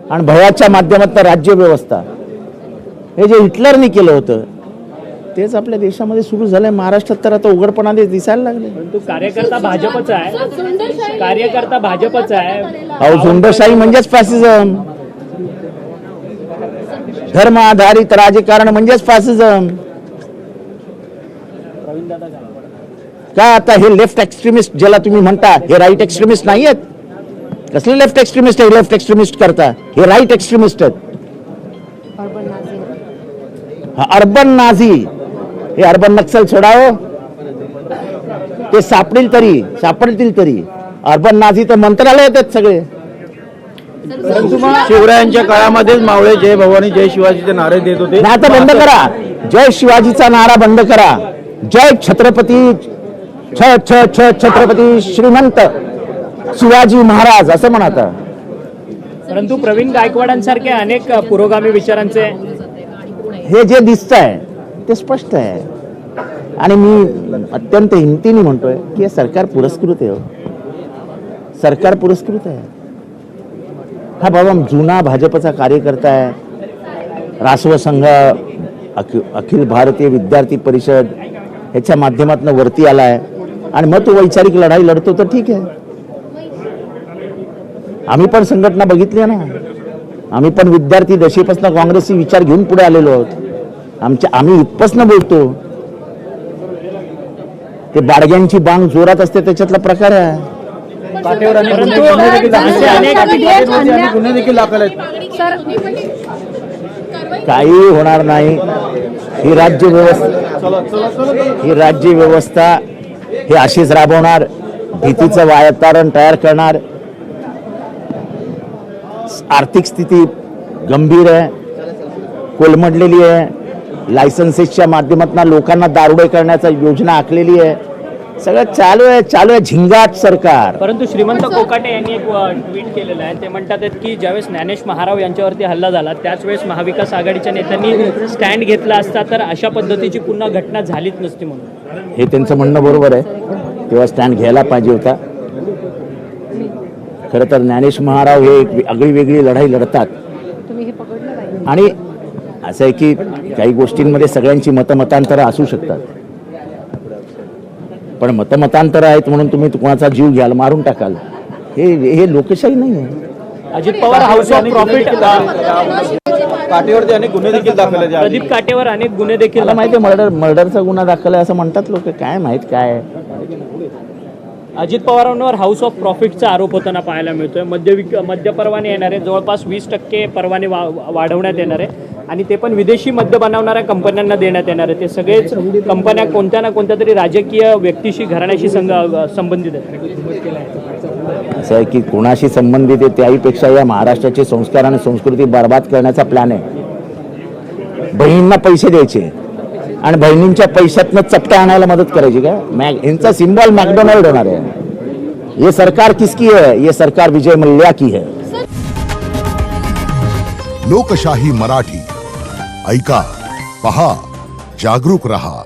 आणि भयाच्या माध्यमातून राज्य व्यवस्था, हे जे हिटलरने केलं होतं तेच आपल्या देशामध्ये सुरू झालंय. महाराष्ट्रात तर आता उघडपणाने दिसायला लागले. परंतु कार्यकर्ता भाजपचा आहे, कार्यकर्ता भाजपचा आहे. अहो, झुंडशाही म्हणजेच फॅसिझम, धर्म आधारित राजकारण म्हणजेच फॅसिझम. काय आता हे लेफ्ट एक्स्ट्रीमिस्ट ज्याला तुम्ही म्हणता, हे राईट एक्स्ट्रीमिस्ट नाही आहेत. कसले लेफ्ट एक्स्ट्रीमिस्ट आहे? लेफ्ट एक्स्ट्रीमिस्ट करता, हे राईट एक्स्ट्रीमिस्ट आहेत. अर्बन नाझी, हे अर्बन नक्सल सोडावं, ते सापडतील तरी. अर्बन नाझी तर मंत्रालय आहेत सगळे. शिवरायांच्या काळामध्येच मावळे जय भवानी जय शिवाजीचे नारे देत होते. आता बंद करा, जय शिवाजीचा नारा बंद करा. जय छत्रपती छत्रपती श्रीमंत शिवाजी महाराज असं म्हणता. परंतु प्रवीण गायकवाडांसारखे अनेक पुरोगामी विचारांचे हे जे दिसत आहे ते स्पष्ट आहे. आणि मी अत्यंत हिमतीने म्हणतोय की हे सरकार पुरस्कृत आहे. सरकार पुरस्कृत आहे. हा बाबा जुना भाजपचा कार्यकर्ता आहे. रासव संघ, अखिल भारतीय विद्यार्थी परिषद ह्याच्या माध्यमातून वरती आलाय आणि मग तो वैचारिक लढाई लढतो तर ठीक आहे. आम्ही पण संघटना बघितली ना. आम्ही पण विद्यार्थी दशेपासून काँग्रेसचे विचार घेऊन पुढे आलेलो आहोत. आम्ही इथपासून बोलतो. ते बाडग्यांची बांग जोरात असते त्याच्यातला प्रकार आहे. गुन्हे देखील दाखल आहेत. काही होणार नाही. ही राज्य व्यवस्था हे अशीच राबवणार. भीतीचं वातावरण तयार करणार. आर्थिक स्थिती गंभीर आहे, कोलमडलेली आहे. लायसन्सेसच्या माध्यमातून लोकांना दारुडे करण्याचा योजना आखलेली आहे. सगळं चालू आहे झिंगाट सरकार. परंतु श्रीमंत कोकाटे यांनी एक ट्विट केलेलं आहे. ते म्हणतात की ज्यावेळेस ज्ञानेश महाराव यांच्यावरती हल्ला झाला त्याच वेळेस महाविकास आघाडीच्या नेत्यांनी स्टँड घेतला असता तर अशा पद्धतीची पुन्हा घटना झालीच नसती म्हणून. हे त्यांचं म्हणणं बरोबर आहे. तेव्हा स्टँड घ्यायला पाहिजे होता. खरं तर ज्ञानेश महाराव हे एक आगळी वेगळी लढाई लढतात. आणि असं आहे की काही गोष्टींमध्ये सगळ्यांची मतमतांतरं असू शकतात. पण मतमतांतर आहेत म्हणून तुम्ही कोणाचा जीव घ्याल, मारून टाकाल, हे लोकशाही नाही आहे. Ajit Pawar house of profit काटेवरती अनेक गुन्हे देखील दाखल आहेत. प्रदीप काटेवर अनेक गुन्हे देखील. मला माहिती आहे मर्डरचा गुन्हा दाखल आहे असं म्हणतात लोक. काय माहित काय. अजित पवारांवर हाऊस ऑफ प्रॉफिटचा आरोप होताना पाहायला मिळतोय. मद्य परवाने येणार आहे, जवळपास 20% परवाने वाढवण्यात येणार आहे आणि ते पण विदेशी मद्य बनवणाऱ्या कंपन्यांना देण्यात येणार आहे. ते सगळेच कंपन्या कोणत्या ना कोणत्या तरी राजकीय व्यक्तीशी, घराण्याशी संबंधित आहेत. असं आहे की कोणाशी संबंधित आहे त्याहीपेक्षा या महाराष्ट्राचे संस्कार आणि संस्कृती बर्बाद करण्याचा प्लॅन आहे. बहिणींना पैसे द्यायचे आणि बहिणींच्या पैशातनं चपटा आणायला मदत करायची का? यांचा सिंबॉल मॅकडोनल्ड होणार आहे. ये सरकार किसकी है? ये सरकार विजय मल्ल्या की है. लोकशाही मराठी ऐका, पहा, जागरूक रहा.